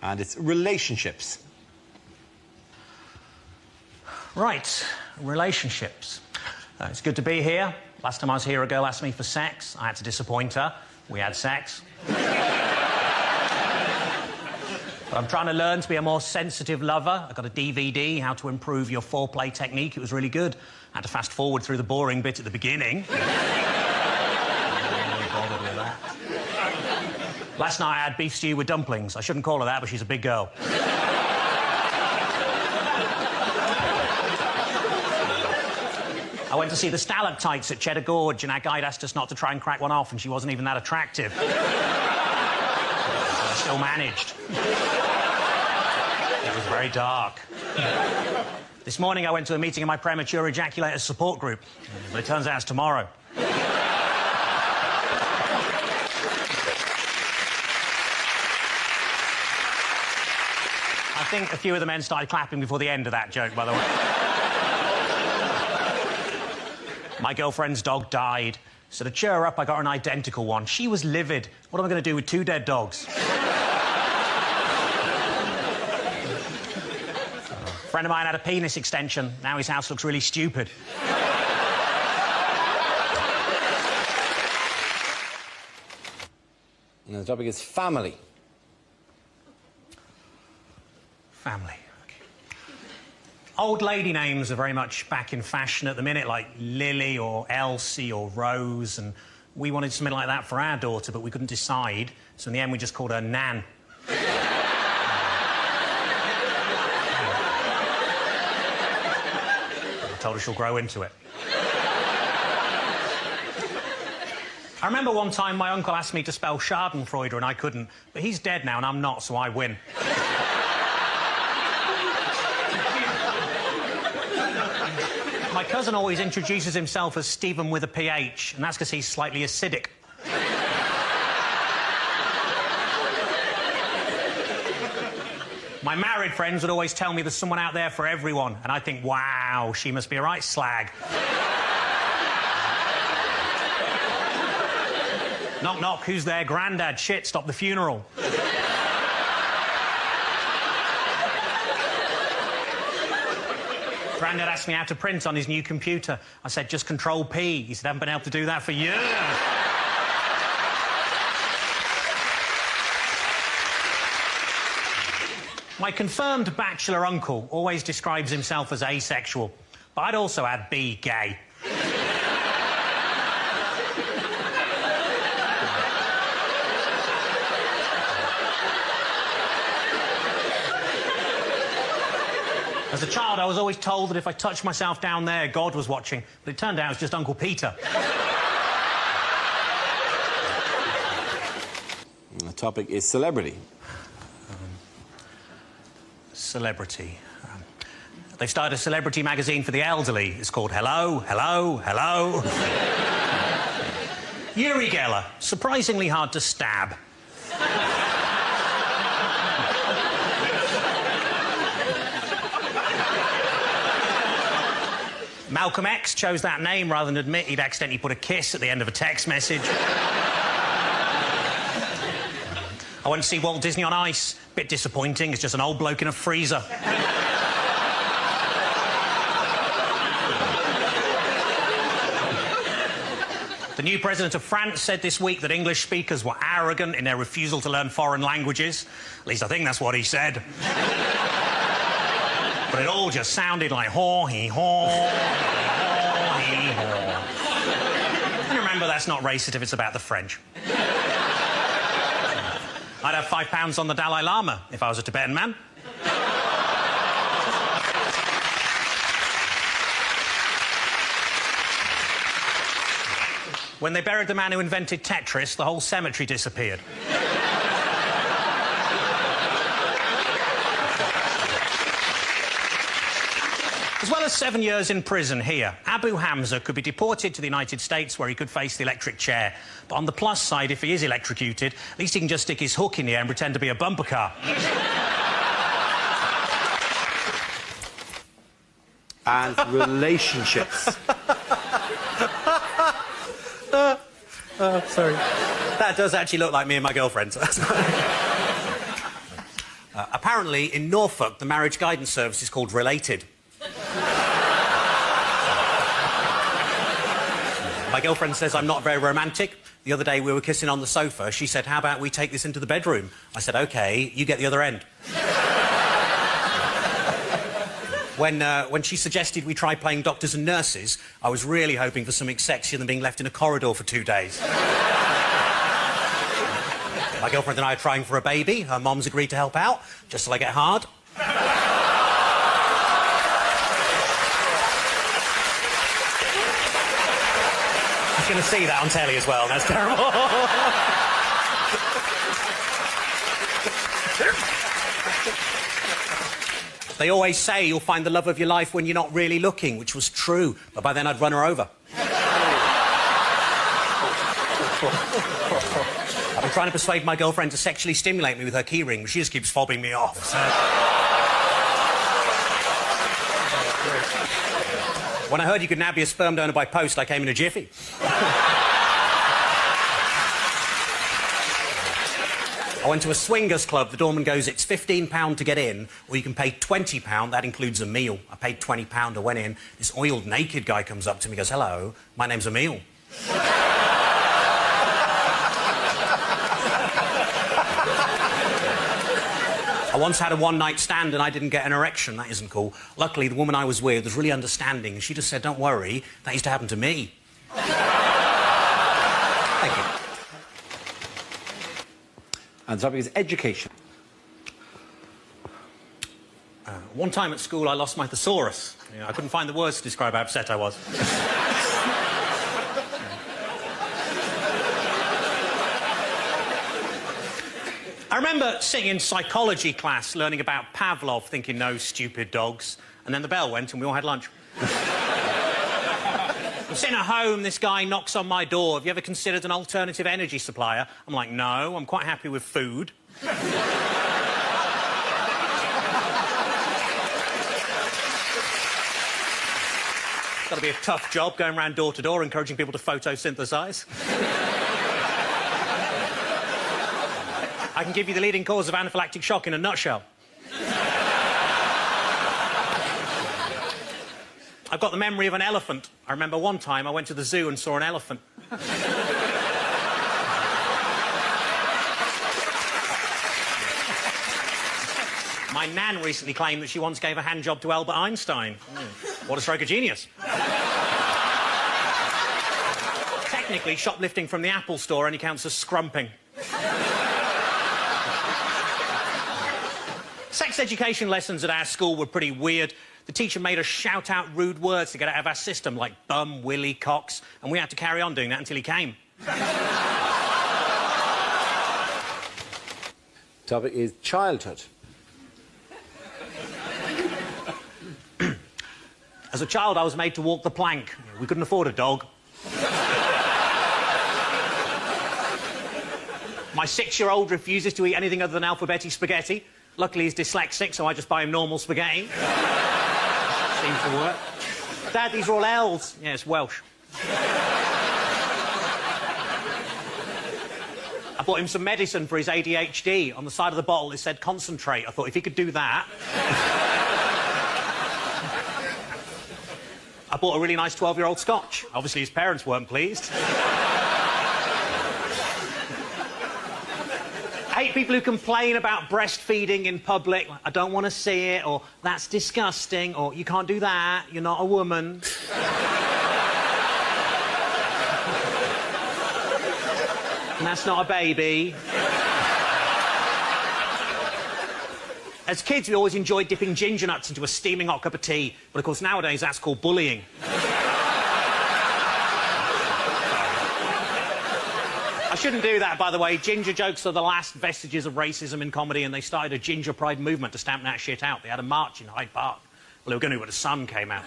and it's relationships. Right, relationships. It's good to be here. Last time I was here, a girl asked me for sex. I had to disappoint her. We had sex. But I'm trying to learn to be a more sensitive lover. I got a DVD, How to Improve Your Foreplay Technique. It was really good. I had to fast forward through the boring bit at the beginning. I'm really bothered with that. Last night I had beef stew with dumplings. I shouldn't call her that, but she's a big girl. I went to see the stalactites at Cheddar Gorge, and our guide asked us not to try and crack one off, and she wasn't even that attractive. I still managed. It was very dark. This morning I went to a meeting of my premature ejaculators support group, but it turns out it's tomorrow. I think a few of the men started clapping before the end of that joke, by the way. My girlfriend's dog died, so to cheer her up, I got her an identical one. She was livid. What am I going to do with 2 dead dogs? A friend of mine had a penis extension. Now his house looks really stupid. And the topic is family. Family. Old lady names are very much back in fashion at the minute, like Lily or Elsie or Rose, and we wanted something like that for our daughter, but we couldn't decide, so in the end we just called her Nan. I told her she'll grow into it. I remember one time my uncle asked me to spell Schadenfreude and I couldn't, but he's dead now and I'm not, so I win. My cousin always introduces himself as Stephen with a PH, and that's because he's slightly acidic. My married friends would always tell me there's someone out there for everyone, and I'd think, wow, she must be a right slag. Knock, knock, who's there? Grandad, shit, stop the funeral. Grandad asked me how to print on his new computer. I said, just Control-P. He said, I haven't been able to do that for years. My confirmed bachelor uncle always describes himself as asexual, but I'd also add B, gay. As a child, I was always told that if I touched myself down there, God was watching, but it turned out it was just Uncle Peter. The topic is celebrity. Celebrity. They've started a celebrity magazine for the elderly. It's called Hello, Hello, Hello. Uri Geller, surprisingly hard to stab. Malcolm X chose that name rather than admit he'd accidentally put a kiss at the end of a text message. I went to see Walt Disney on Ice. Bit disappointing, it's just an old bloke in a freezer. The new president of France said this week that English speakers were arrogant in their refusal to learn foreign languages. At least I think that's what he said. But it all just sounded like haw-hee-haw, haw-hee-haw. And remember, that's not racist if it's about the French. I'd have £5 on the Dalai Lama if I was a Tibetan man. When they buried the man who invented Tetris, the whole cemetery disappeared. As well as 7 years in prison here, Abu Hamza could be deported to the United States where he could face the electric chair. But on the plus side, if he is electrocuted, at least he can just stick his hook in the air and pretend to be a bumper car. And relationships. Sorry. That does actually look like me and my girlfriend. Apparently, in Norfolk, the marriage guidance service is called Related. My girlfriend says I'm not very romantic. The other day we were kissing on the sofa. She said, how about we take this into the bedroom? I said, OK, you get the other end. When she suggested we try playing doctors and nurses, I was really hoping for something sexier than being left in a corridor for 2 days. My girlfriend and I are trying for a baby. Her mom's agreed to help out, just till I get hard. She's going to see that on telly as well. That's terrible. They always say you'll find the love of your life when you're not really looking, which was true, but by then I'd run her over. I've been trying to persuade my girlfriend to sexually stimulate me with her keyring, but she just keeps fobbing me off. So... When I heard you could now be a sperm donor by post, I came in a jiffy. I went to a swingers club. The doorman goes, it's £15 to get in, or you can pay £20. That includes a meal. I paid £20. I went in. This oiled, naked guy comes up to me and goes, hello, my name's Emil. I once had a one-night stand and I didn't get an erection. That isn't cool. Luckily, the woman I was with was really understanding, and she just said, don't worry, that used to happen to me. Thank you. And the topic is education. One time at school, I lost my thesaurus. I couldn't find the words to describe how upset I was. I remember sitting in psychology class, learning about Pavlov, thinking, no stupid dogs. And then the bell went and we all had lunch. I'm sitting at home, this guy knocks on my door. Have you ever considered an alternative energy supplier? I'm like, no, I'm quite happy with food. It's got to be a tough job going around door to door encouraging people to photosynthesize. I can give you the leading cause of anaphylactic shock in a nutshell. I've got the memory of an elephant. I remember one time I went to the zoo and saw an elephant. My nan recently claimed that she once gave a hand job to Albert Einstein. What a stroke of genius. Technically, shoplifting from the Apple store only counts as scrumping. Sex education lessons at our school were pretty weird. The teacher made us shout out rude words to get out of our system, like bum, willy, cocks, and we had to carry on doing that until he came. Topic is childhood. As a child, I was made to walk the plank. We couldn't afford a dog. My 6-year-old refuses to eat anything other than alphabetti spaghetti. Luckily, he's dyslexic, so I just buy him normal spaghetti. Seems to work. Dad, these are all L's. Yeah, it's Welsh. I bought him some medicine for his ADHD. On the side of the bottle, it said concentrate. I thought, if he could do that... I bought a really nice 12-year-old scotch. Obviously, his parents weren't pleased. I hate people who complain about breastfeeding in public. I don't want to see it, or that's disgusting, or you can't do that, you're not a woman. And that's not a baby. As kids, we always enjoyed dipping ginger nuts into a steaming hot cup of tea. But, of course, nowadays, that's called bullying. I shouldn't do that, by the way. Ginger jokes are the last vestiges of racism in comedy, and they started a ginger pride movement to stamp that shit out. They had a march in Hyde Park. Well, they were going to when the sun came out.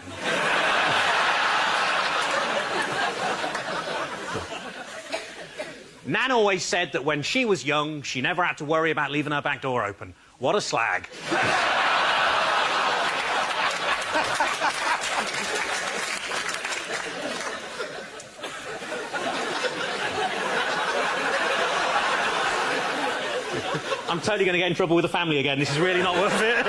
Nan always said that when she was young, she never had to worry about leaving her back door open. What a slag. I'm totally going to get in trouble with the family again. This is really not worth it.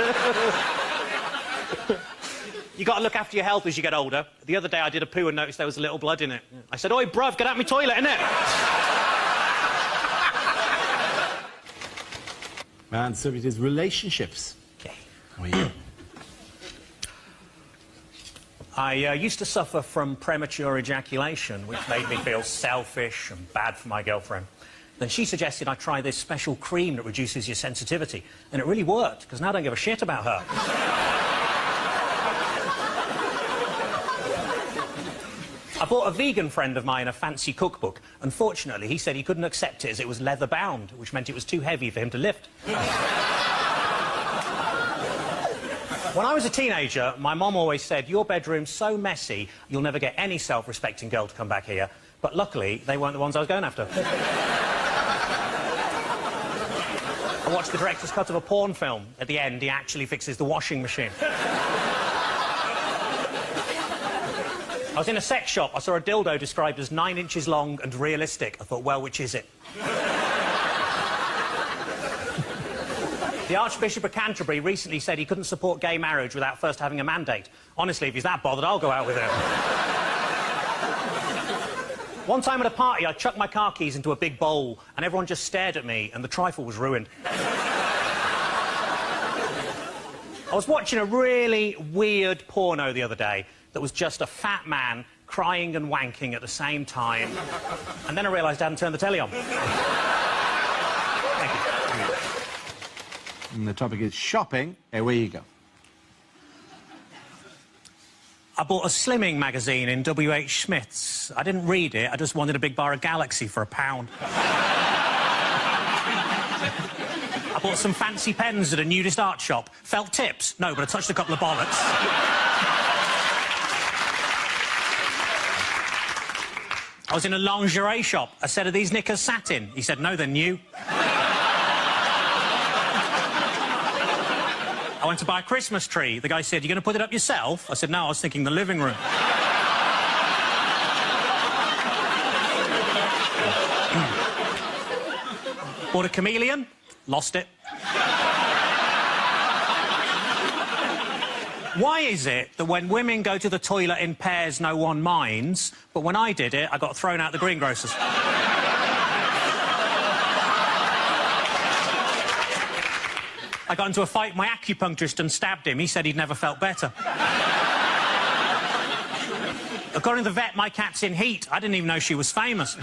You got to look after your health as you get older. The other day I did a poo and noticed there was a little blood in it. I said, "Oi, bruv, get out my toilet, innit?" And the subject is relationships. Okay. There you go. I used to suffer from premature ejaculation, which made me feel selfish and bad for my girlfriend. Then she suggested I try this special cream that reduces your sensitivity. And it really worked, because now I don't give a shit about her. I bought a vegan friend of mine a fancy cookbook. Unfortunately, he said he couldn't accept it as it was leather-bound, which meant it was too heavy for him to lift. When I was a teenager, my mom always said, "Your bedroom's so messy, you'll never get any self-respecting girl to come back here." But luckily, they weren't the ones I was going after. I watched the director's cut of a porn film. At the end, he actually fixes the washing machine. I was in a sex shop. I saw a dildo described as 9 inches long and realistic. I thought, well, which is it? The Archbishop of Canterbury recently said he couldn't support gay marriage without first having a mandate. Honestly, if he's that bothered, I'll go out with him. One time at a party, I chucked my car keys into a big bowl, and everyone just stared at me, and the trifle was ruined. I was watching a really weird porno the other day that was just a fat man crying and wanking at the same time, and then I realised I hadn't turned the telly on. Thank you. And the topic is shopping. Away you go. I bought a slimming magazine in W.H. Smith's. I didn't read it, I just wanted a big bar of Galaxy for £1. I bought some fancy pens at a nudist art shop. Felt tips? No, but I touched a couple of bollocks. I was in a lingerie shop. I said, "Are these knickers satin?" He said, "No, they're new." I went to buy a Christmas tree. The guy said, "You're going to put it up yourself?" I said, "No, I was thinking the living room." Bought a chameleon, lost it. Why is it that when women go to the toilet in pairs, no one minds, but when I did it, I got thrown out the greengrocers? I got into a fight with my acupuncturist and stabbed him. He said he'd never felt better. According to the vet, my cat's in heat. I didn't even know she was famous. A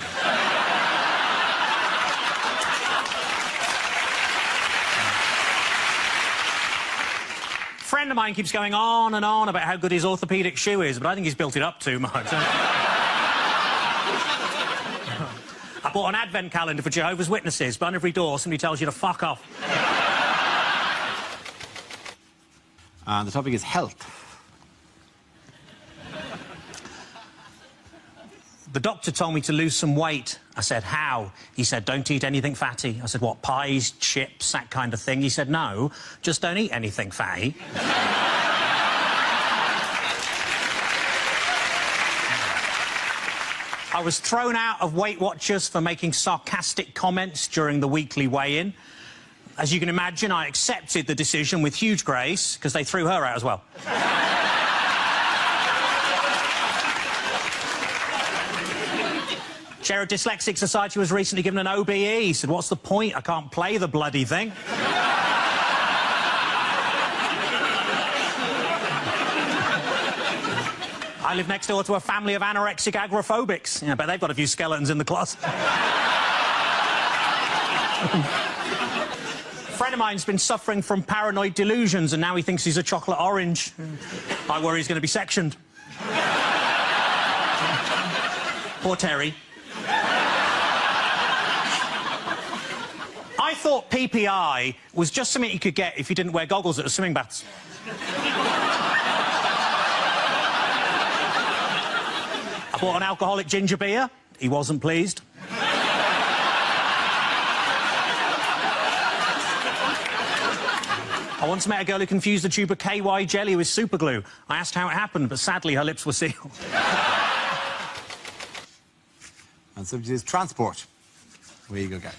friend of mine keeps going on and on about how good his orthopaedic shoe is, but I think he's built it up too much. I bought an advent calendar for Jehovah's Witnesses, but on every door somebody tells you to fuck off. And the topic is health. The doctor told me to lose some weight. I said, "How?" He said, "Don't eat anything fatty." I said, "What, pies, chips, that kind of thing?" He said, "No, just don't eat anything fatty." I was thrown out of Weight Watchers for making sarcastic comments during the weekly weigh-in. As you can imagine, I accepted the decision with huge grace, because they threw her out as well. Chair of Dyslexic Society was recently given an OBE. He said, "What's the point? I can't play the bloody thing." I live next door to a family of anorexic agoraphobics. Yeah, but they've got a few skeletons in the closet. A friend of mine's been suffering from paranoid delusions and now he thinks he's a chocolate orange. I worry he's going to be sectioned. Poor Terry. I thought PPI was just something you could get if you didn't wear goggles at the swimming baths. I bought an alcoholic ginger beer. He wasn't pleased. I once met a girl who confused a tube of KY jelly with super glue. I asked how it happened, but sadly her lips were sealed. And subject is transport. Where you go, Gary.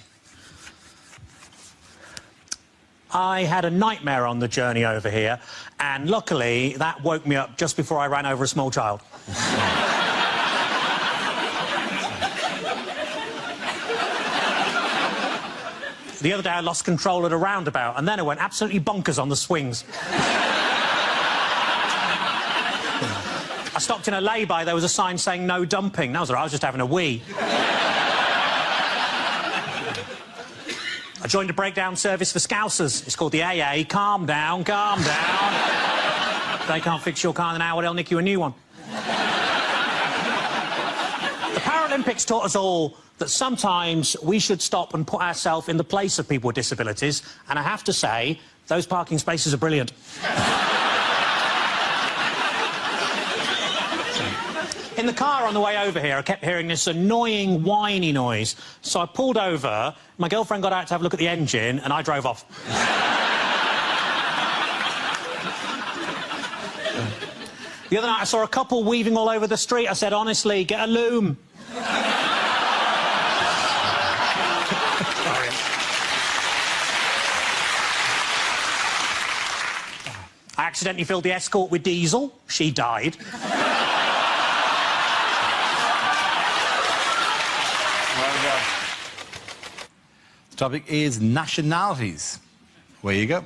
I had a nightmare on the journey over here, and luckily that woke me up just before I ran over a small child. The other day I lost control at a roundabout, and then I went absolutely bonkers on the swings. I stopped in a lay-by, there was a sign saying no dumping. That was all right, I was just having a wee. I joined a breakdown service for Scousers. It's called the AA. Calm down, calm down. If they can't fix your car in an hour, they'll nick you a new one. The Paralympics taught us all that sometimes we should stop and put ourselves in the place of people with disabilities, and I have to say, those parking spaces are brilliant. In the car on the way over here, I kept hearing this annoying, whiny noise. So I pulled over, my girlfriend got out to have a look at the engine, and I drove off. The other night, I saw a couple weaving all over the street. I said, honestly, get a loom. I accidentally filled the Escort with diesel. She died. The topic is nationalities. Where you go?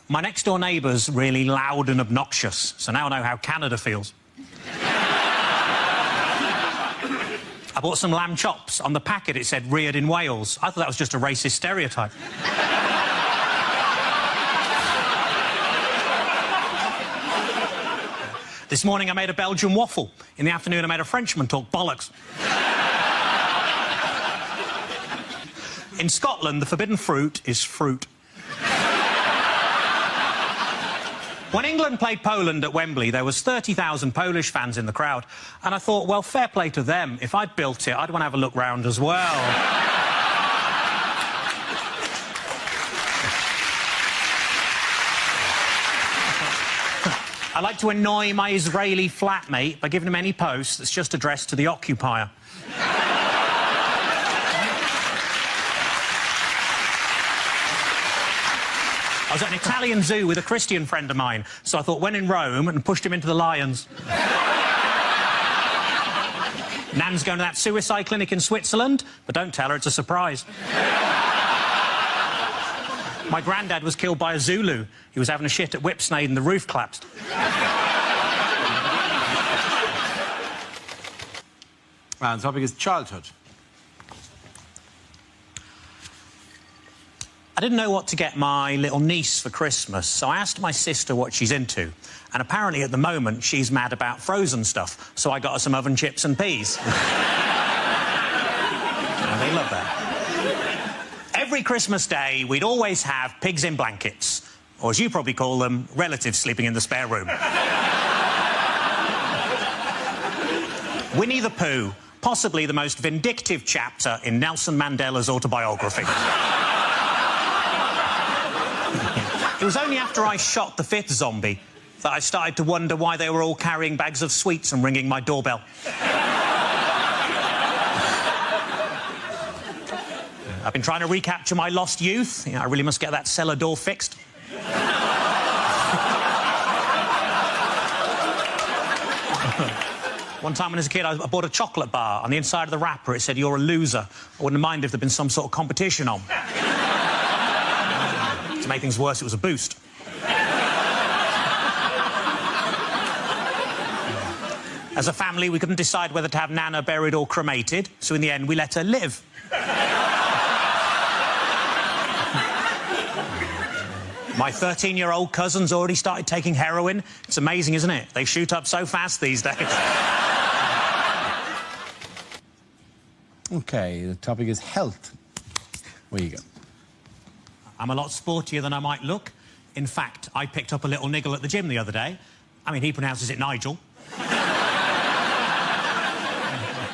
My next-door neighbour's really loud and obnoxious, so now I know how Canada feels. I bought some lamb chops. On the packet it said reared in Wales. I thought that was just a racist stereotype. This morning I made a Belgian waffle. In the afternoon I made a Frenchman talk bollocks. In Scotland, the forbidden fruit is fruit. When England played Poland at Wembley, there was 30,000 Polish fans in the crowd. And I thought, well, fair play to them. If I'd built it, I'd want to have a look round as well. I like to annoy my Israeli flatmate by giving him any post that's just addressed to the occupier. I was at an Italian zoo with a Christian friend of mine, so I thought, when in Rome, and pushed him into the lions. Nan's going to that suicide clinic in Switzerland, but don't tell her, it's a surprise. My granddad was killed by a Zulu. He was having a shit at Whipsnade and the roof collapsed. And the topic is childhood. I didn't know what to get my little niece for Christmas, so I asked my sister what she's into. And apparently, at the moment, she's mad about frozen stuff, so I got her some oven chips and peas. Oh, they love that. Every Christmas day, we'd always have pigs in blankets, or as you probably call them, relatives sleeping in the spare room. Winnie the Pooh, possibly the most vindictive chapter in Nelson Mandela's autobiography. It was only after I shot the fifth zombie that I started to wonder why they were all carrying bags of sweets and ringing my doorbell. I've been trying to recapture my lost youth. I really must get that cellar door fixed. One time when I was a kid, I bought a chocolate bar. On the inside of the wrapper, it said, "You're a loser." I wouldn't mind if there'd been some sort of competition on. To make things worse, it was a boost. As a family, we couldn't decide whether to have Nana buried or cremated, so in the end, we let her live. My 13-year-old cousin's already started taking heroin. It's amazing, isn't it? They shoot up so fast these days. OK, the topic is health. Where you go? I'm a lot sportier than I might look. In fact, I picked up a little niggle at the gym the other day. I mean, he pronounces it Nigel.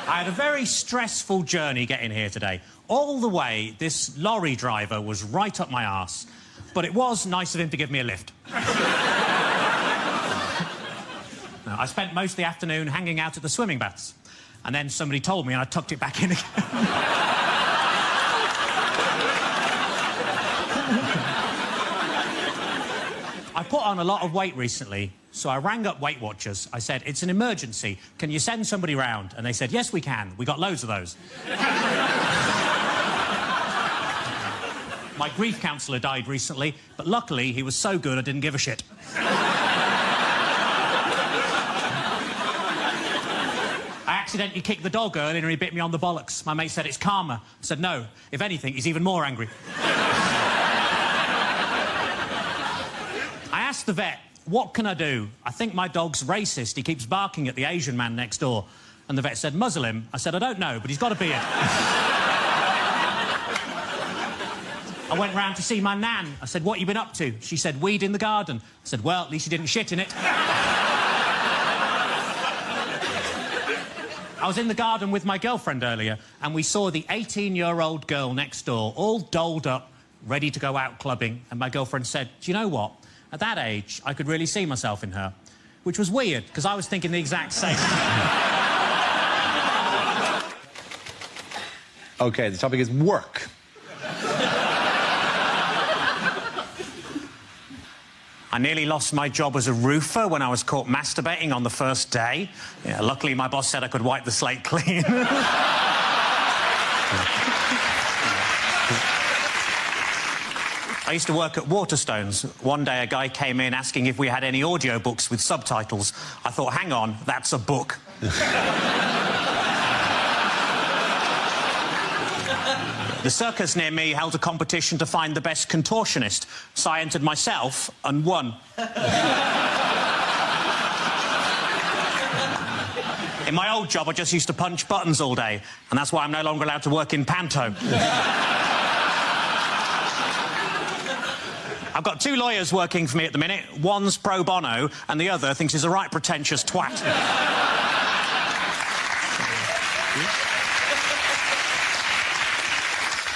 I had a very stressful journey getting here today. All the way, this lorry driver was right up my arse. But it was nice of him to give me a lift. Now, I spent most of the afternoon hanging out at the swimming baths. And then somebody told me and I tucked it back in again. I've put on a lot of weight recently, so I rang up Weight Watchers. I said, it's an emergency. Can you send somebody round? And they said, yes, we can. We got loads of those. My grief counsellor died recently, but luckily he was so good I didn't give a shit. I accidentally kicked the dog earlier and he bit me on the bollocks. My mate said it's karma. I said no. If anything, he's even more angry. I asked the vet, what can I do? I think my dog's racist. He keeps barking at the Asian man next door. And the vet said, muzzle him. I said, I don't know, but he's got a beard. I went round to see my nan. I said, what you been up to? She said, weed in the garden. I said, well, at least you didn't shit in it. I was in the garden with my girlfriend earlier, and we saw the 18-year-old girl next door, all dolled up, ready to go out clubbing. And my girlfriend said, do you know what? At that age, I could really see myself in her. Which was weird, because I was thinking the exact same. OK, the topic is work. I nearly lost my job as a roofer when I was caught masturbating on the first day. Yeah, luckily, my boss said I could wipe the slate clean. I used to work at Waterstones. One day, a guy came in asking if we had any audiobooks with subtitles. I thought, hang on, that's a book. The circus near me held a competition to find the best contortionist, so I entered myself and won. In my old job, I just used to punch buttons all day, and that's why I'm no longer allowed to work in panto. I've got two lawyers working for me at the minute. One's pro bono, and the other thinks he's a right pretentious twat.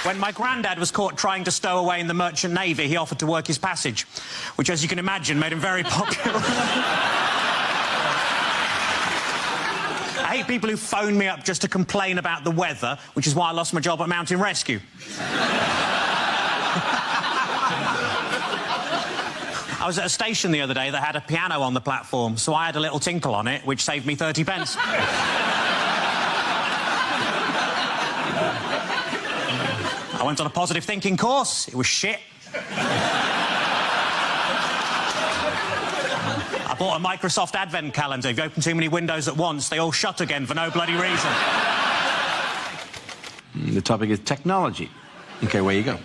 When my granddad was caught trying to stow away in the Merchant Navy, he offered to work his passage, which, as you can imagine, made him very popular. I hate people who phone me up just to complain about the weather, which is why I lost my job at Mountain Rescue. I was at a station the other day that had a piano on the platform, so I had a little tinkle on it, which saved me 30 pence. I went on a positive thinking course. It was shit. I bought a Microsoft Advent calendar. If you open too many windows at once, they all shut again for no bloody reason. The topic is technology. OK, where you go.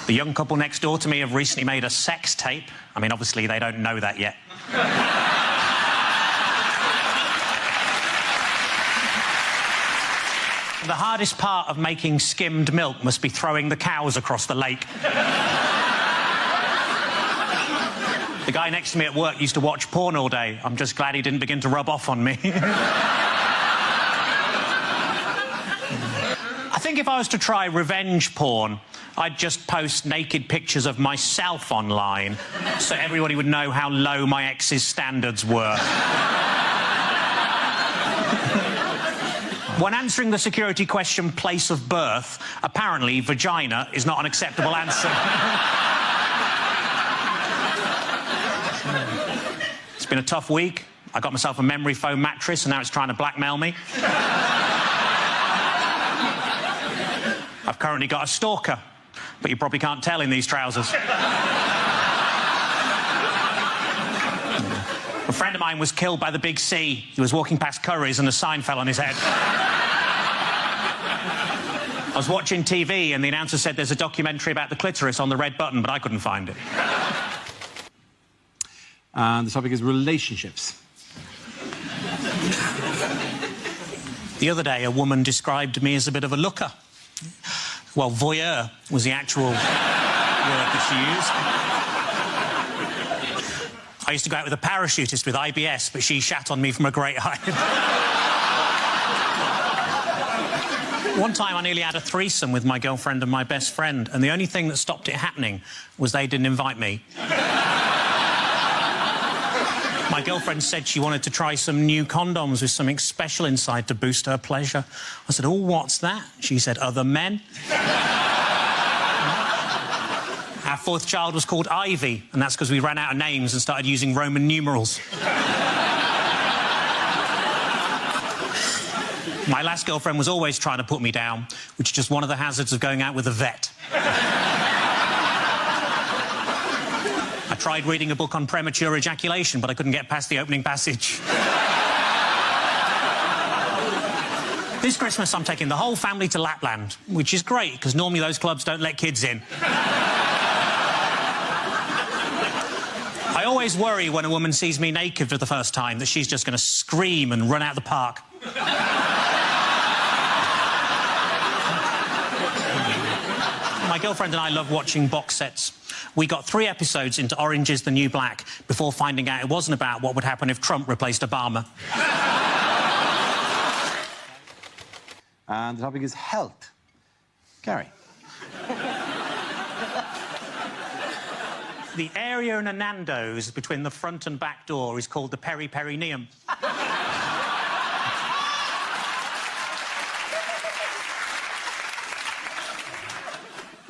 The young couple next door to me have recently made a sex tape. I mean, obviously, they don't know that yet. The hardest part of making skimmed milk must be throwing the cows across the lake. The guy next to me at work used to watch porn all day. I'm just glad he didn't begin to rub off on me. I think if I was to try revenge porn, I'd just post naked pictures of myself online so everybody would know how low my ex's standards were. When answering the security question, place of birth, apparently vagina is not an acceptable answer. It's been a tough week. I got myself a memory foam mattress and now it's trying to blackmail me. I've currently got a stalker, but you probably can't tell in these trousers. A friend of mine was killed by the big sea. He was walking past Curry's and a sign fell on his head. I was watching TV and the announcer said there's a documentary about the clitoris on the red button, but I couldn't find it. And the topic is relationships. The other day, a woman described me as a bit of a looker. Well, voyeur was the actual word that she used. I used to go out with a parachutist with IBS, but she shat on me from a great height. One time I nearly had a threesome with my girlfriend and my best friend, and the only thing that stopped it happening was they didn't invite me. My girlfriend said she wanted to try some new condoms with something special inside to boost her pleasure. I said, oh, what's that? She said, other men. Our fourth child was called Ivy, and that's because we ran out of names and started using Roman numerals. My last girlfriend was always trying to put me down, which is just one of the hazards of going out with a vet. I tried reading a book on premature ejaculation, but I couldn't get past the opening passage. This Christmas, I'm taking the whole family to Lapland, which is great, because normally those clubs don't let kids in. I always worry when a woman sees me naked for the first time that she's just going to scream and run out the park. My girlfriend and I love watching box sets. We got 3 episodes into Orange is the New Black before finding out it wasn't about what would happen if Trump replaced Obama. And the topic is health. Gary. The area in a Nando's between the front and back door is called the peri-perineum. I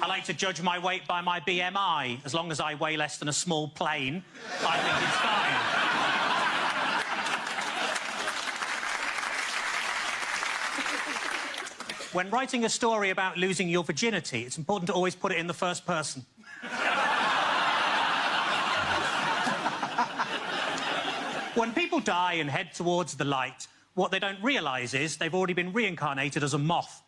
like to judge my weight by my BMI. As long as I weigh less than a small plane, I think it's fine. When writing a story about losing your virginity, it's important to always put it in the first person. When people die and head towards the light, what they don't realise is they've already been reincarnated as a moth.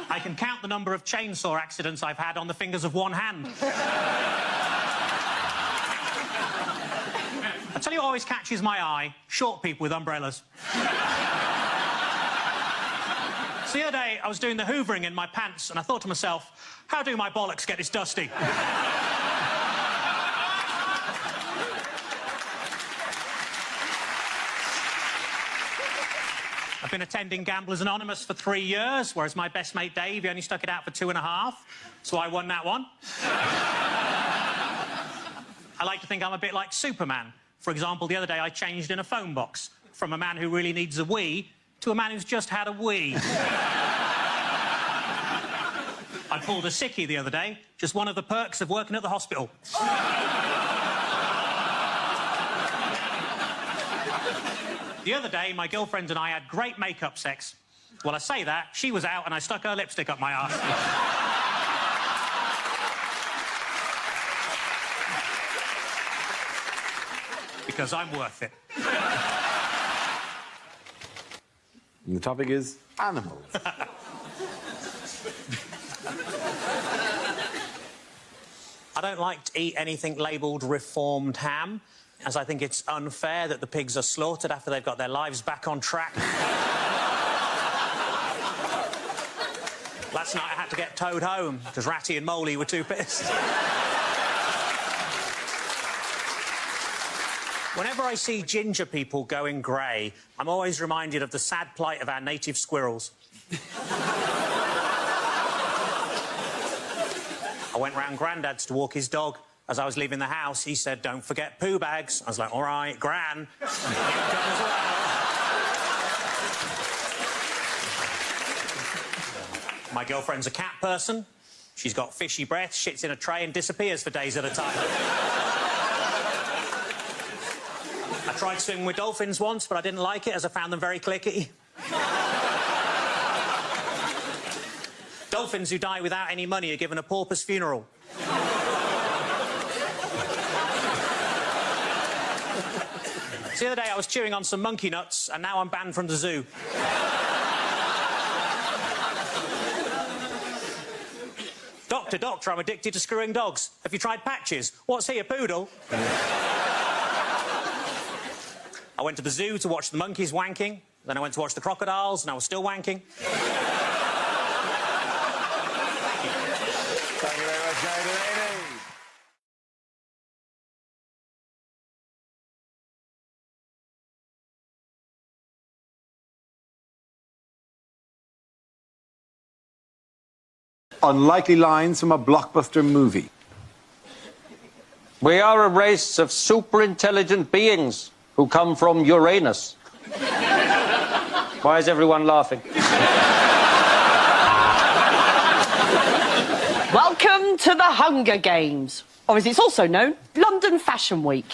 I can count the number of chainsaw accidents I've had on the fingers of one hand. I tell you what always catches my eye, short people with umbrellas. So the other day, I was doing the hoovering in my pants, and I thought to myself, how do my bollocks get this dusty? I've been attending Gamblers Anonymous for 3 years, whereas my best mate Dave, he only stuck it out for 2.5, so I won that one. I like to think I'm a bit like Superman. For example, the other day I changed in a phone box from a man who really needs a wee to a man who's just had a wee. I pulled a sickie the other day, just one of the perks of working at the hospital. The other day, my girlfriend and I had great make-up sex. Well, I say that, she was out and I stuck her lipstick up my arse. Because I'm worth it. And the topic is animals. I don't like to eat anything labelled reformed ham, as I think it's unfair that the pigs are slaughtered after they've got their lives back on track. Last night I had to get towed home because Ratty and Moley were too pissed. Whenever I see ginger people going grey, I'm always reminded of the sad plight of our native squirrels. I went round Grandad's to walk his dog. As I was leaving the house, he said, "Don't forget poo bags." I was like, "All right, Gran." My girlfriend's a cat person. She's got fishy breath, shits in a tray and disappears for days at a time. I tried swimming with dolphins once, but I didn't like it as I found them very clicky. Dolphins who die without any money are given a pauper's funeral. So the other day I was chewing on some monkey nuts and now I'm banned from the zoo. Doctor, doctor, I'm addicted to screwing dogs. Have you tried patches? What's he, a poodle? I went to the zoo to watch the monkeys wanking. Then I went to watch the crocodiles and I was still wanking. Thank you very much, Gary Delaney. Unlikely lines from a blockbuster movie. We are a race of super-intelligent beings who come from Uranus. Why is everyone laughing? Welcome to the Hunger Games, or as it's also known, London Fashion Week.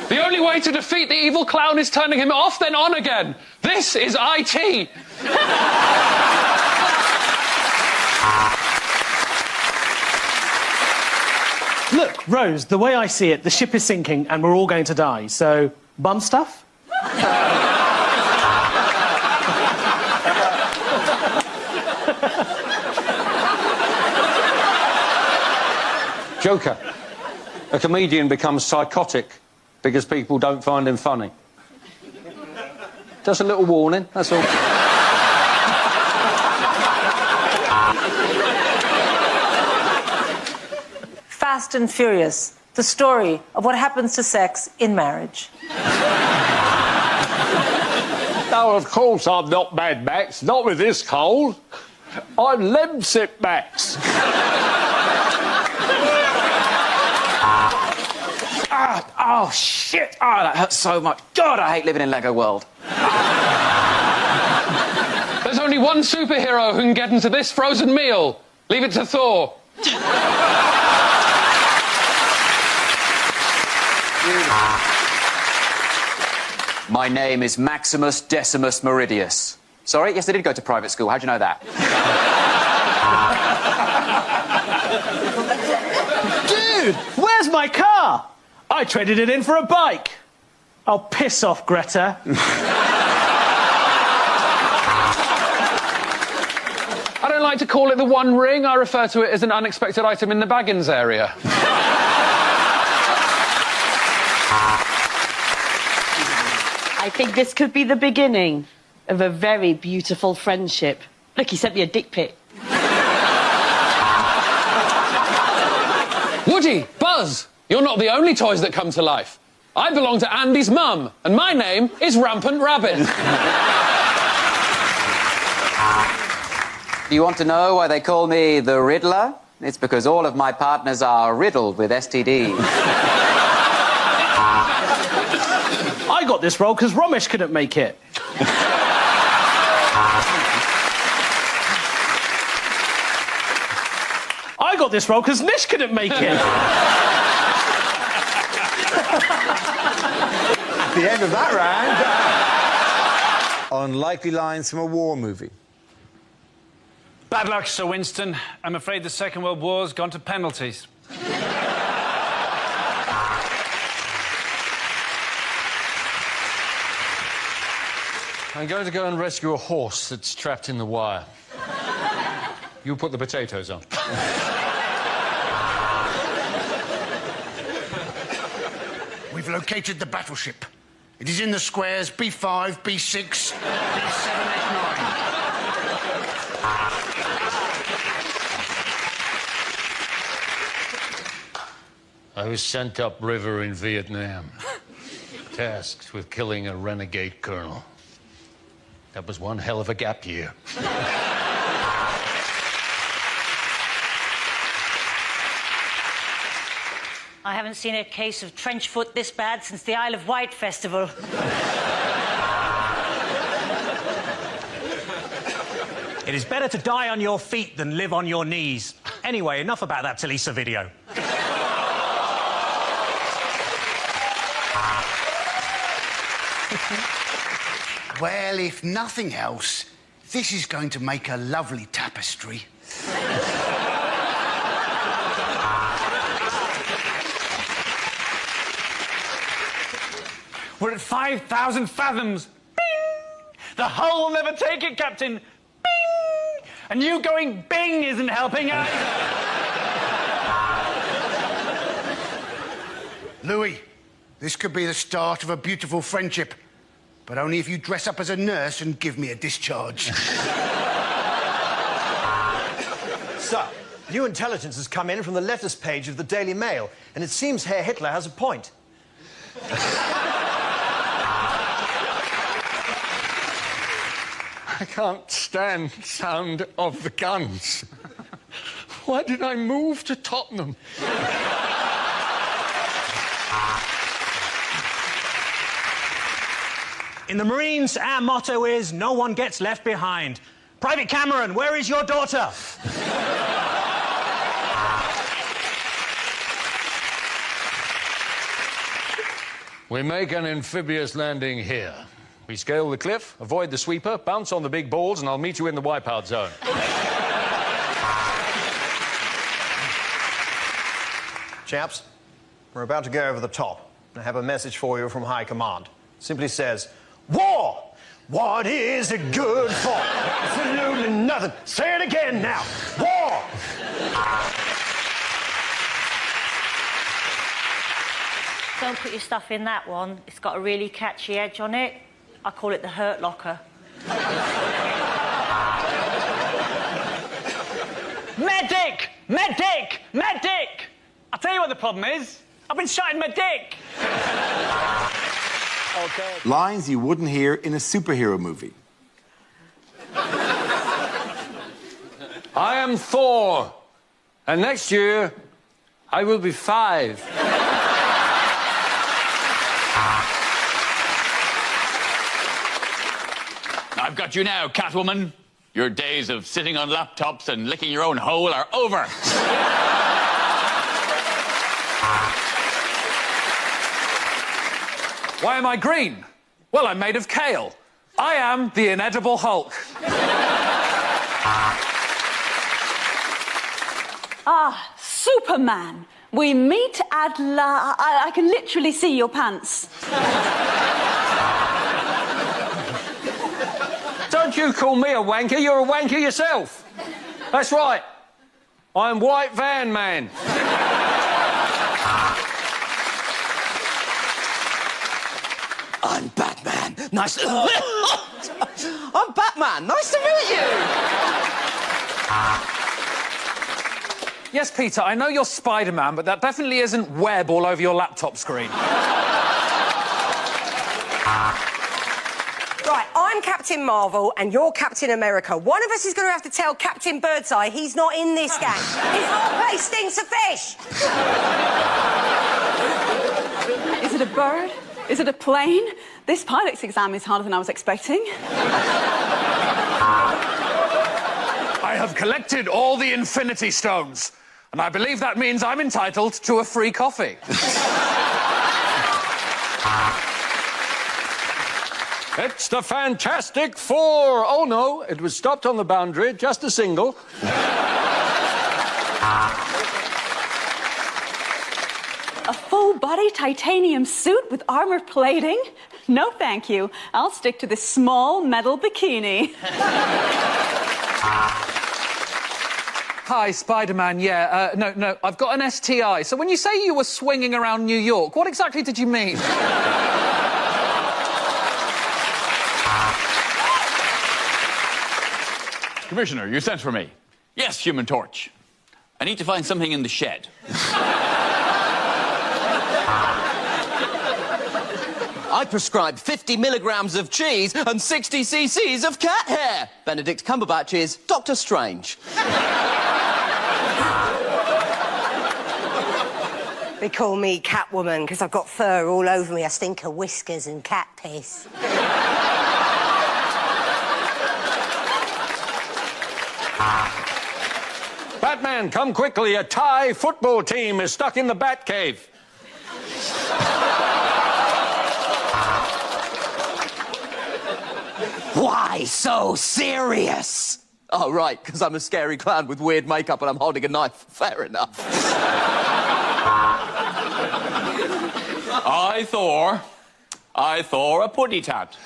The only way to defeat the evil clown is turning him off, then on again. This is IT. Look, Rose, the way I see it, the ship is sinking and we're all going to die, so bum stuff? Joker. A comedian becomes psychotic because people don't find him funny. Just a little warning, that's all. Fast and Furious, the story of what happens to sex in marriage. No, of course I'm not Mad Max, not with this cold. I'm Lemsip Max. Oh, shit! Oh, that hurts so much. God, I hate living in Lego World. There's only one superhero who can get into this frozen meal. Leave it to Thor. My name is Maximus Decimus Meridius. Sorry? Yes, I did go to private school. How'd you know that? Dude, where's my car? I traded it in for a bike. Oh, piss off, Greta. I don't like to call it the One Ring. I refer to it as an unexpected item in the Baggins area. I think this could be the beginning of a very beautiful friendship. Look, he sent me a dick pic. Woody, Buzz, you're not the only toys that come to life. I belong to Andy's mum, and my name is Rampant Rabbit. Do you want to know why they call me the Riddler? It's because all of my partners are riddled with STDs. I got this role because Romesh couldn't make it. I got this role because Nish couldn't make it. At the end of that round, unlikely lines from a war movie. Bad luck, Sir Winston. I'm afraid the Second World War's gone to penalties. I'm going to go and rescue a horse that's trapped in the wire. You put the potatoes on. We've located the battleship. It is in the squares B5, B6, B7, 8, 9. I was sent upriver in Vietnam, tasked with killing a renegade colonel. That was one hell of a gap year. I haven't seen a case of trench foot this bad since the Isle of Wight festival. It is better to die on your feet than live on your knees. Anyway, enough about that Talisa video. Well, if nothing else, this is going to make a lovely tapestry. We're at 5,000 fathoms. Bing! The hull will never take it, Captain. Bing! And you going bing isn't helping either. Louis, this could be the start of a beautiful friendship, but only if you dress up as a nurse and give me a discharge. Sir, new intelligence has come in from the letters page of the Daily Mail, and it seems Herr Hitler has a point. I can't stand the sound of the guns. Why did I move to Tottenham? In the Marines, our motto is no one gets left behind. Private Cameron, where is your daughter? We make an amphibious landing here. We scale the cliff, avoid the sweeper, bounce on the big balls, and I'll meet you in the wipeout zone. Chaps, we're about to go over the top. I have a message for you from High Command. Simply says, war! What is it good for? Absolutely nothing. Say it again now. War! Don't put your stuff in that one. It's got a really catchy edge on it. I call it the hurt locker. Medic! Medic! Medic! I'll tell you what the problem is. I've been shot in my dick. Okay. Lines you wouldn't hear in a superhero movie. I am Thor, and next year I will be 5. I've got you now, Catwoman. Your days of sitting on laptops and licking your own hole are over. Why am I green? Well, I'm made of kale. I am the inedible Hulk. Ah, Superman. We meet at I can literally see your pants. Don't you call me a wanker, you're a wanker yourself. That's right. I'm White Van Man. I'm Batman. Nice to... I'm Batman. Nice to meet you. Yes, Peter, I know you're Spider-Man, but that definitely isn't web all over your laptop screen. Right, I'm Captain Marvel and you're Captain America. One of us is going to have to tell Captain Birdseye he's not in this gang. His whole place stinks of fish. Is it a bird? Is it a plane? This pilot's exam is harder than I was expecting. I have collected all the Infinity Stones, and I believe that means I'm entitled to a free coffee. It's the Fantastic Four. Oh, no, it was stopped on the boundary, just a single. A full-body titanium suit with armor plating? No, thank you. I'll stick to this small metal bikini. Hi, Spider-Man, yeah. No, I've got an STI. So when you say you were swinging around New York, what exactly did you mean? Commissioner, you sent for me. Yes, Human Torch. I need to find something in the shed. I prescribe 50 milligrams of cheese and 60 cc's of cat hair. Benedict Cumberbatch is Doctor Strange. They call me Catwoman because I've got fur all over me. I stink of whiskers and cat piss. Batman, come quickly. A Thai football team is stuck in the Batcave. Why so serious? Oh, right, because I'm a scary clown with weird makeup and I'm holding a knife. Fair enough. I, Thor, a putty tat.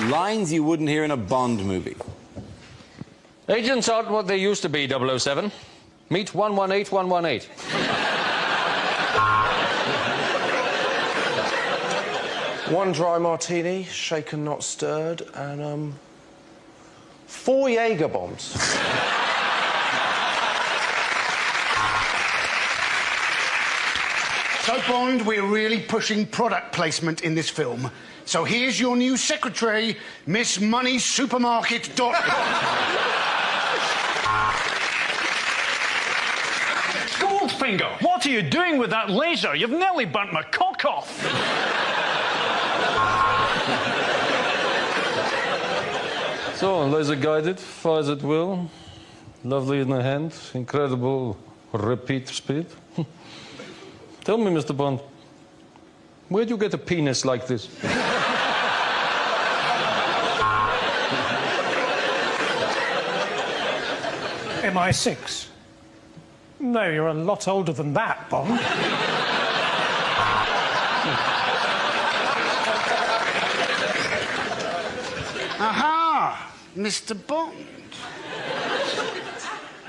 Lines you wouldn't hear in a Bond movie. Agents aren't what they used to be, 007. Meet 118118. One dry martini, shaken not stirred, and 4 Jaeger bombs. So, Bond, we're really pushing product placement in this film. So here's your new secretary, Miss Money Supermarket. Goldfinger, what are you doing with that laser? You've nearly burnt my cock off. So, laser-guided, fires at will, lovely in the hand, incredible repeat speed. Tell me, Mr. Bond, where'd you get a penis like this? MI6? No, you're a lot older than that, Bond. Aha! Mr. Bond.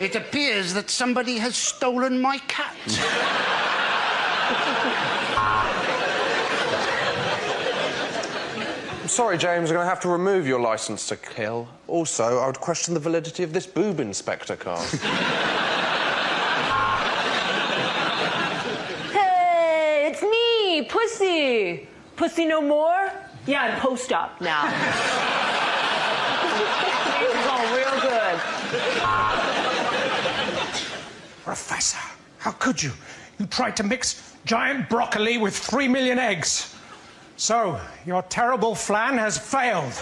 It appears that somebody has stolen my cat. I'm sorry, James, I'm going to have to remove your licence to kill. Also, I would question the validity of this boob inspector card. Hey, it's me, Pussy. Pussy no more? Yeah, I'm post-op now. It's all real good. Professor, how could you? You tried to mix giant broccoli with 3 million eggs. So, your terrible flan has failed.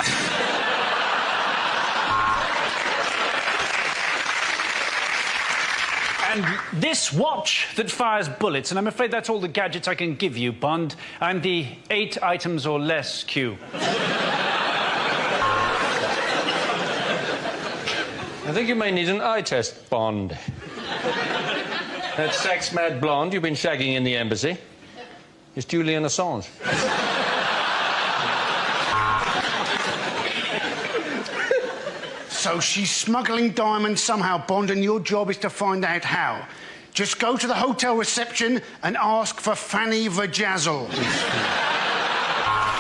And this watch that fires bullets, and I'm afraid that's all the gadgets I can give you, Bond. I'm the 8 items or less queue. I think you may need an eye test, Bond. That sex-mad blonde you've been shagging in the embassy is Julian Assange. So she's smuggling diamonds somehow, Bond, and your job is to find out how. Just go to the hotel reception and ask for Fanny Vajazzle.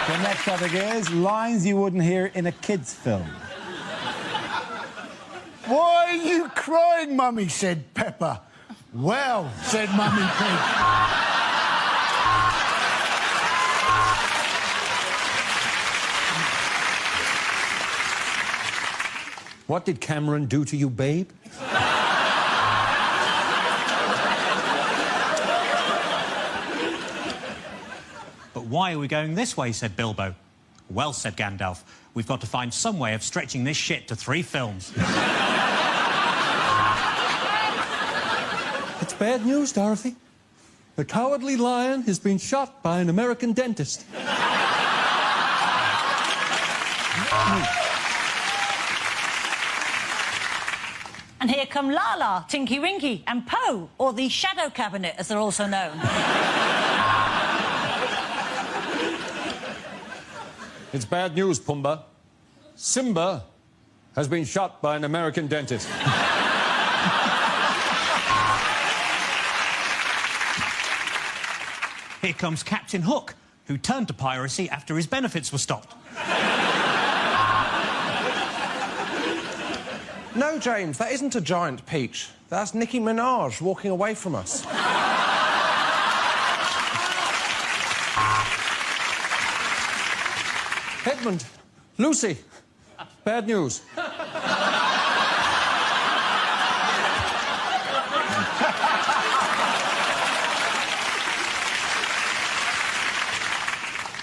The next topic is lines you wouldn't hear in a kid's film. Why are you crying, Mummy? Said Pepper. Well, said Mummy Pig. What did Cameron do to you, babe? But why are we going this way, said Bilbo. Well, said Gandalf, we've got to find some way of stretching this shit to 3 films. It's bad news, Dorothy. The Cowardly Lion has been shot by an American dentist. And here come Lala, Tinky Winky, and Poe, or the Shadow Cabinet, as they're also known. It's bad news, Pumbaa. Simba has been shot by an American dentist. Here comes Captain Hook, who turned to piracy after his benefits were stopped. No, James, that isn't a giant peach. That's Nicki Minaj walking away from us. Edmund, Lucy, bad news.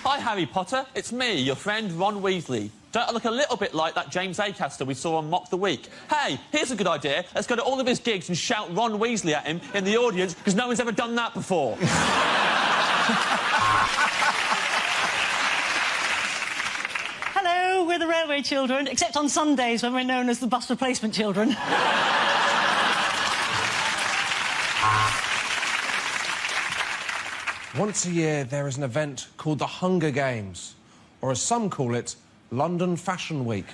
Hi, Harry Potter. It's me, your friend Ron Weasley. Don't I look a little bit like that James Acaster we saw on Mock the Week? Hey, here's a good idea. Let's go to all of his gigs and shout Ron Weasley at him in the audience, because no one's ever done that before. Hello, we're the Railway Children, except on Sundays when we're known as the Bus Replacement Children. Once a year, there is an event called the Hunger Games, or as some call it, London Fashion Week.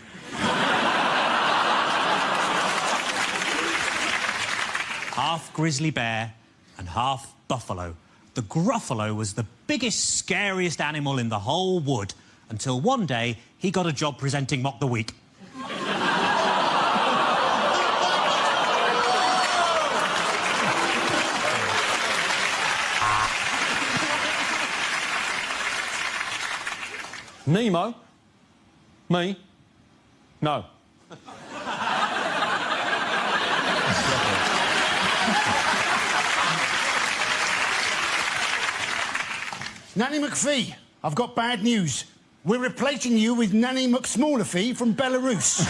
Half grizzly bear and half buffalo. The Gruffalo was the biggest, scariest animal in the whole wood, until one day he got a job presenting Mock the Week. Nemo? Me? No. Nanny McPhee, I've got bad news. We're replacing you with Nanny McSmallerfee from Belarus.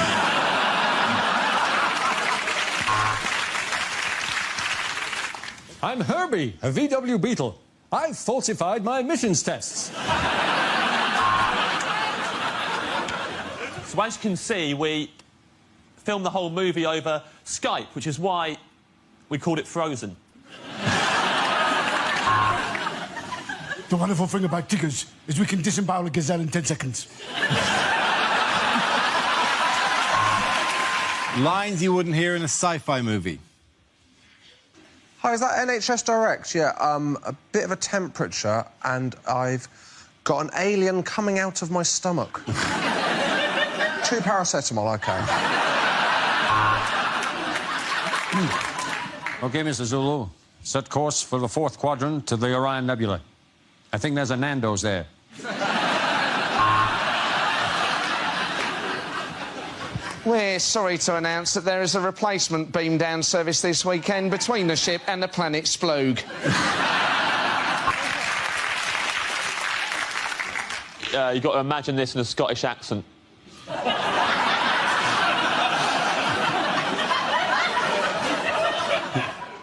I'm Herbie, a VW Beetle. I've falsified my emissions tests. So as you can see, we filmed the whole movie over Skype, which is why we called it Frozen. The wonderful thing about Tiggers is we can disembowel a gazelle in 10 seconds. Lines you wouldn't hear in a sci-fi movie. Hi, is that NHS Direct? Yeah, a bit of a temperature, and I've got an alien coming out of my stomach. 2 paracetamol, OK. OK, Mr. Zulu. Set course for the 4th quadrant to the Orion Nebula. I think there's a Nando's there. We're sorry to announce that there is a replacement beam down service this weekend between the ship and the planet Sploog. You've got to imagine this in a Scottish accent.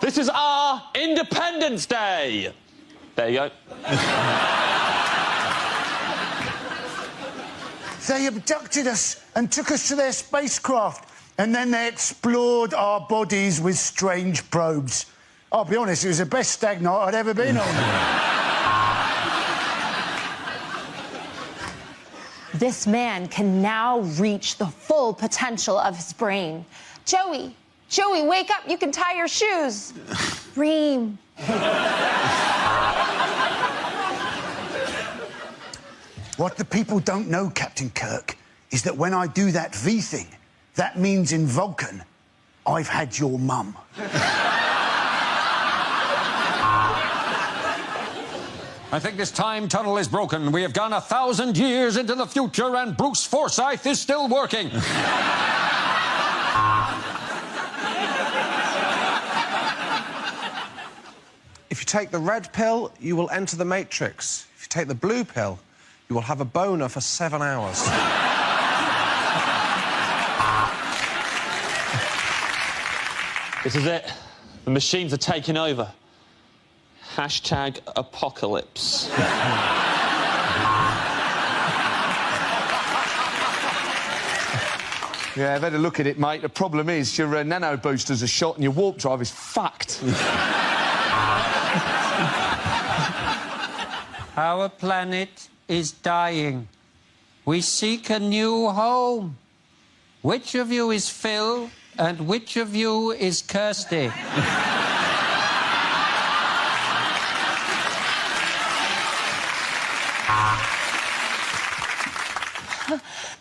This is our Independence Day! There you go. They abducted us and took us to their spacecraft, and then they explored our bodies with strange probes. I'll be honest, it was the best stag night I'd ever been on. This man can now reach the full potential of his brain. Joey, wake up, you can tie your shoes. Reem. What the people don't know, Captain Kirk, is that when I do that V thing, that means in Vulcan, I've had your mum. I think this time tunnel is broken. We have gone 1,000 years into the future, and Bruce Forsyth is still working. If you take the red pill, you will enter the Matrix. If you take the blue pill, you will have a boner for 7 hours. This is it. The machines are taking over. Hashtag apocalypse. Yeah, I've had a look at it, mate. The problem is your nano boosters are shot and your warp drive is fucked. Our planet is dying. We seek a new home. Which of you is Phil and which of you is Kirsty?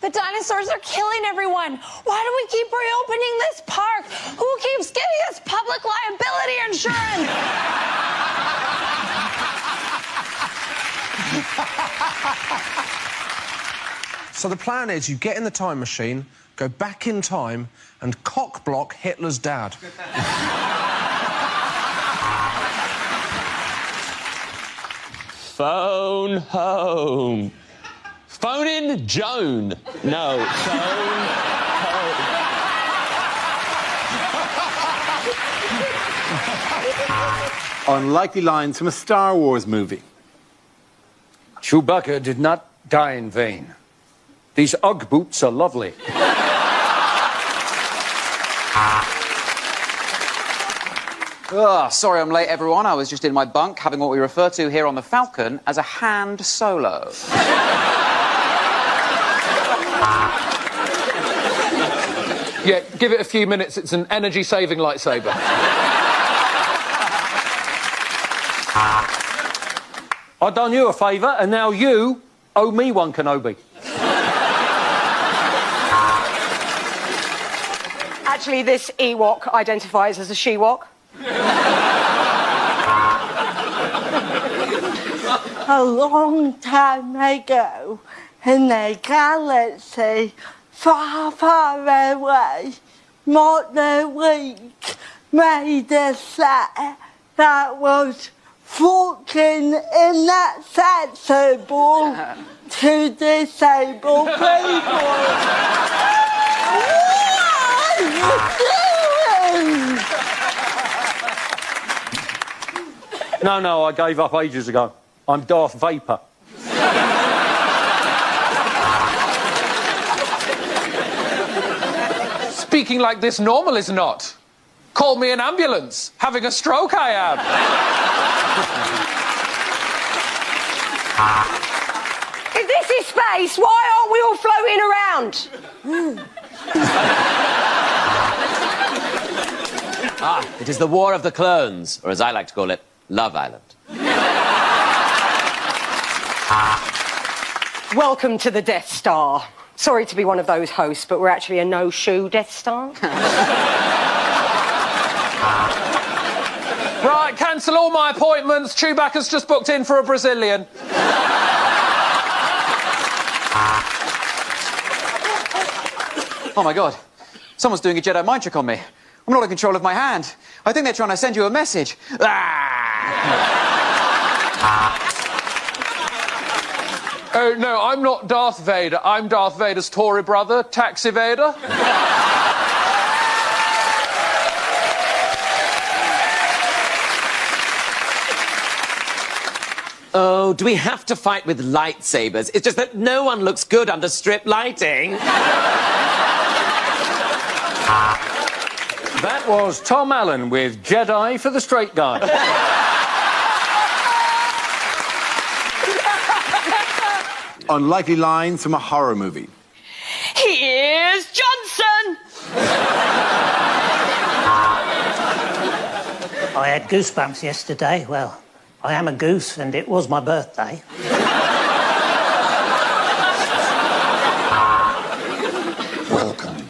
The dinosaurs are killing everyone. Why do we keep reopening this park? Who keeps giving us public liability insurance? So the plan is you get in the time machine, go back in time, and cock-block Hitler's dad. Phone home. Phone in Joan. No, phone home. Unlikely lines from a Star Wars movie. Chewbacca did not die in vain. These Ugg boots are lovely. Oh, sorry I'm late, everyone. I was just in my bunk having what we refer to here on the Falcon as a hand solo. Yeah, give it a few minutes. It's an energy-saving lightsaber. I've done you a favour, and now you owe me one, Kenobi. Actually, this Ewok identifies as a she-wok. A long time ago, in a galaxy far, far away, Mother Week made a set that was fucking inaccessible to disabled people. What are you doing? No, I gave up ages ago. I'm Darth Vapor. Speaking like this normal is not. Call me an ambulance. Having a stroke, I am. If this is space, why aren't we all floating around? It is the War of the Clones, or as I like to call it, Love Island. Welcome to the Death Star. Sorry to be one of those hosts, but we're actually a no-shoe Death Star. Right, cancel all my appointments. Chewbacca's just booked in for a Brazilian. Oh, my God. Someone's doing a Jedi mind trick on me. I'm not in control of my hand. I think they're trying to send you a message. Oh, no, I'm not Darth Vader. I'm Darth Vader's Tory brother, Taxi Vader. Oh, do we have to fight with lightsabers? It's just that no one looks good under strip lighting. That was Tom Allen with Jedi for the Straight Guy. Unlikely lines from a horror movie. Here's Johnson! I had goosebumps yesterday. Well, I am a goose and it was my birthday. Welcome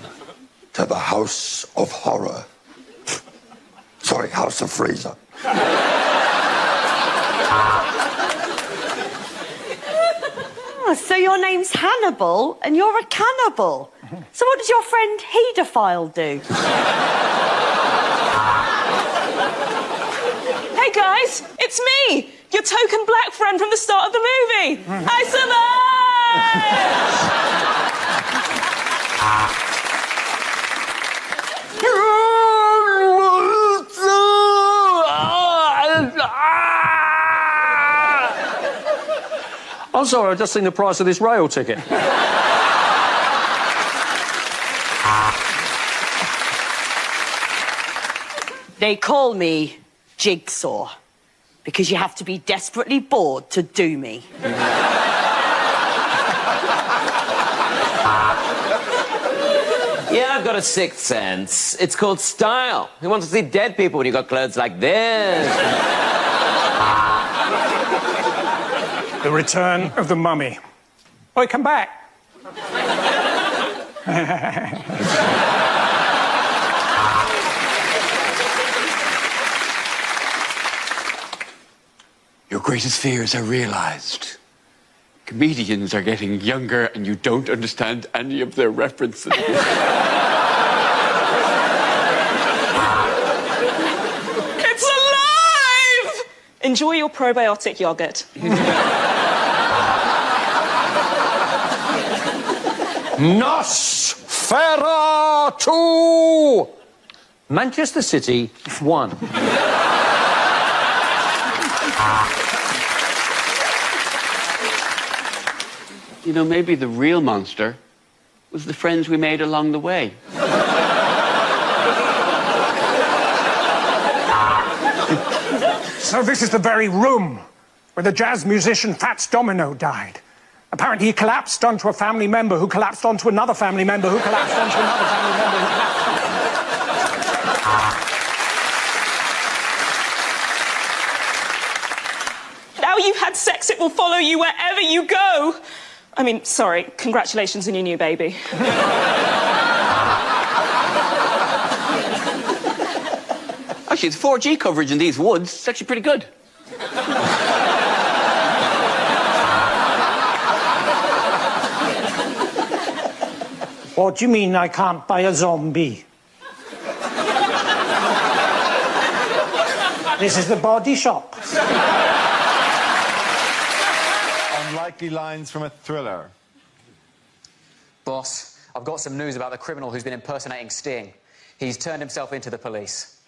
to the House of Horror. Sorry, House of Freezer. Oh, so your name's Hannibal and you're a cannibal. So what does your friend Hedophile do? Hey guys, it's me, your token black friend from the start of the movie. I I'm sorry, I've just seen the price of this rail ticket. They call me Jigsaw because you have to be desperately bored to do me. Yeah, I've got a sixth sense. It's called style. Who wants to see dead people when you've got clothes like this? The Return of the Mummy. Oi, come back. Your greatest fears are realized. Comedians are getting younger and you don't understand any of their references. It's alive! Enjoy your probiotic yogurt. Nosferatu! Manchester City won. You know, maybe the real monster was the friends we made along the way. So this is the very room where the jazz musician Fats Domino died. Apparently he collapsed onto a family member who collapsed onto another family member who collapsed onto another family member who collapsed Now you've had sex, it will follow you wherever you go. I mean, sorry, congratulations on your new baby. Actually, the 4G coverage in these woods is actually pretty good. What do you mean I can't buy a zombie? This is the body shop. Unlikely unlikely lines from a thriller. Boss, I've got some news about the criminal who's been impersonating Sting. He's turned himself into the police.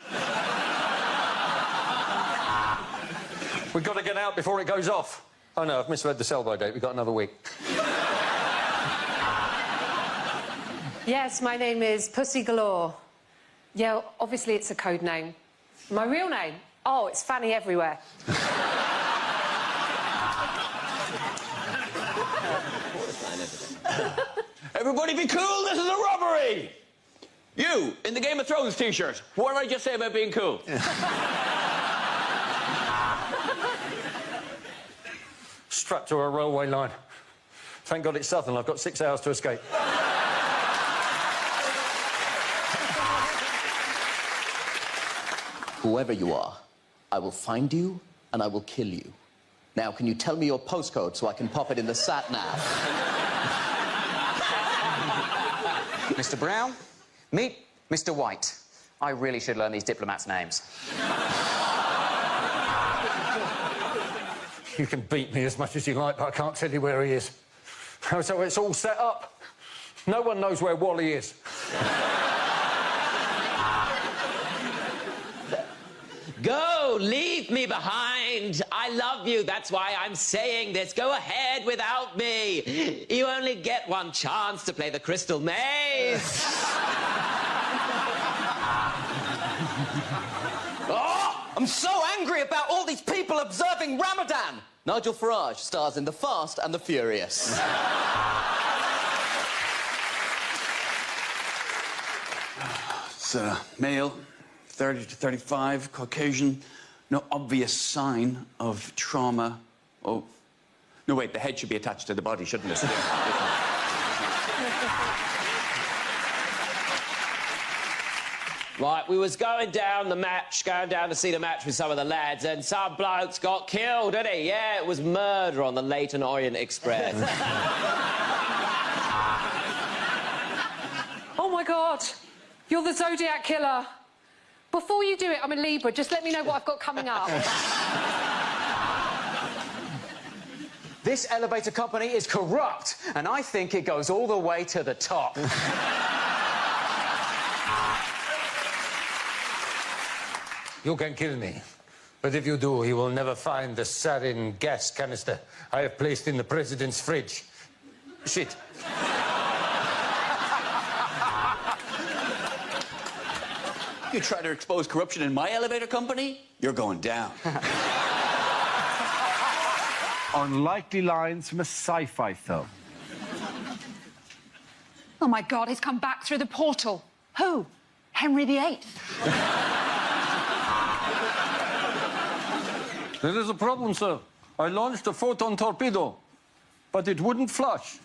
We've got to get out before it goes off. Oh, no, I've misread the sell-by date. We've got another week. Yes, my name is Pussy Galore. Yeah, obviously it's a code name. My real name? Oh, it's Fanny Everywhere. Everybody be cool, this is a robbery! You, in the Game of Thrones t-shirt, what did I just say about being cool? Strapped to a railway line. Thank God it's southern. I've got 6 hours to escape. Whoever you are, I will find you and I will kill you. Now, can you tell me your postcode so I can pop it in the sat-nav? Mr. Brown, meet Mr. White. I really should learn these diplomats' names. You can beat me as much as you like, but I can't tell you where he is. So it's all set up. No one knows where Wally is. Go, leave me behind. I love you, that's why I'm saying this. Go ahead without me. You only get one chance to play the Crystal Maze. Oh, I'm so angry about all these people observing Ramadan. Nigel Farage stars in The Fast and the Furious. It's male, 30 to 35, Caucasian, no obvious sign of trauma. Oh, no, wait, the head should be attached to the body, shouldn't it? Right, we was going down to see the match with some of the lads, and some blokes got killed, didn't he? Yeah, it was murder on the Leyton Orient Express. Oh, my God. You're the Zodiac Killer. Before you do it, I'm a Libra. Just let me know what I've got coming up. This elevator company is corrupt, and I think it goes all the way to the top. You can kill me. But if you do, you will never find the sarin gas canister I have placed in the president's fridge. Shit. You try to expose corruption in my elevator company, you're going down. Unlikely lines from a sci-fi film. Oh, my God, he's come back through the portal. Who? Henry VIII. There is a problem, sir. I launched a photon torpedo, but it wouldn't flush.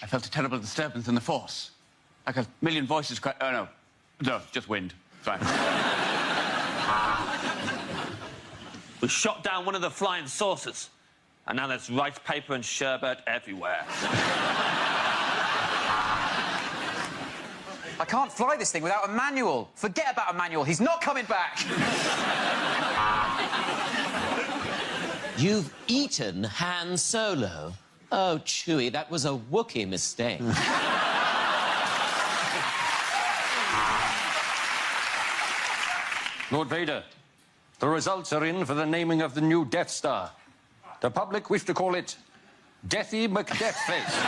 I felt a terrible disturbance in the force. Like a million voices cry... Oh, no. No, just wind. Fine. We shot down one of the flying saucers, and now there's rice paper and sherbet everywhere. I can't fly this thing without a manual. Forget about a manual. He's not coming back. You've eaten Han Solo. Oh, Chewie, that was a Wookiee mistake. Lord Vader, the results are in for the naming of the new Death Star. The public wish to call it Deathy McDeathface.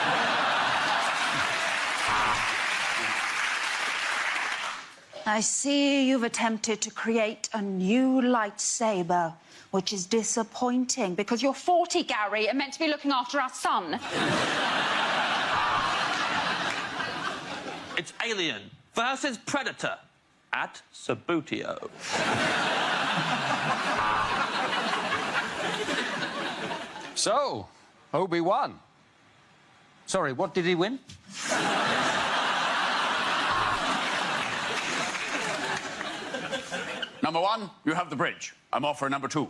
I see you've attempted to create a new lightsaber, which is disappointing because you're 40, Gary, and meant to be looking after our son. It's Alien versus Predator at Sabutio. So, Obi-Wan. Sorry, what did he win? Number one, you have the bridge. I'm off for number two.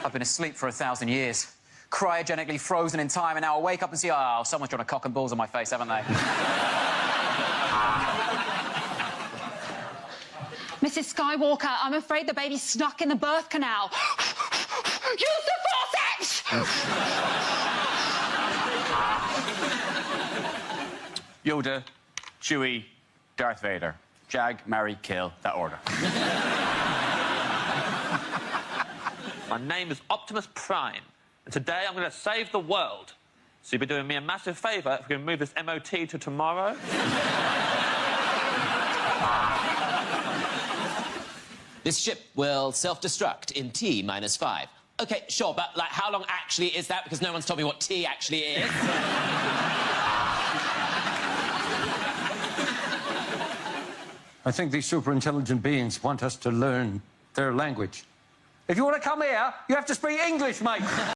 I've been asleep for 1,000 years. Cryogenically frozen in time, and now I wake up and see, oh, someone's drawn a cock and balls on my face, haven't they? Mrs. Skywalker, I'm afraid the baby snuck in the birth canal. Use the forceps! Yoda, Chewie, Darth Vader. Jag, marry, kill. That order. My name is Optimus Prime, and today I'm going to save the world. So you'll be doing me a massive favour if we can move this MOT to tomorrow. This ship will self-destruct in T-5. OK, sure, but, like, how long actually is that? Because no one's told me what T actually is. I think these super intelligent beings want us to learn their language. If you want to come here, you have to speak English, mate.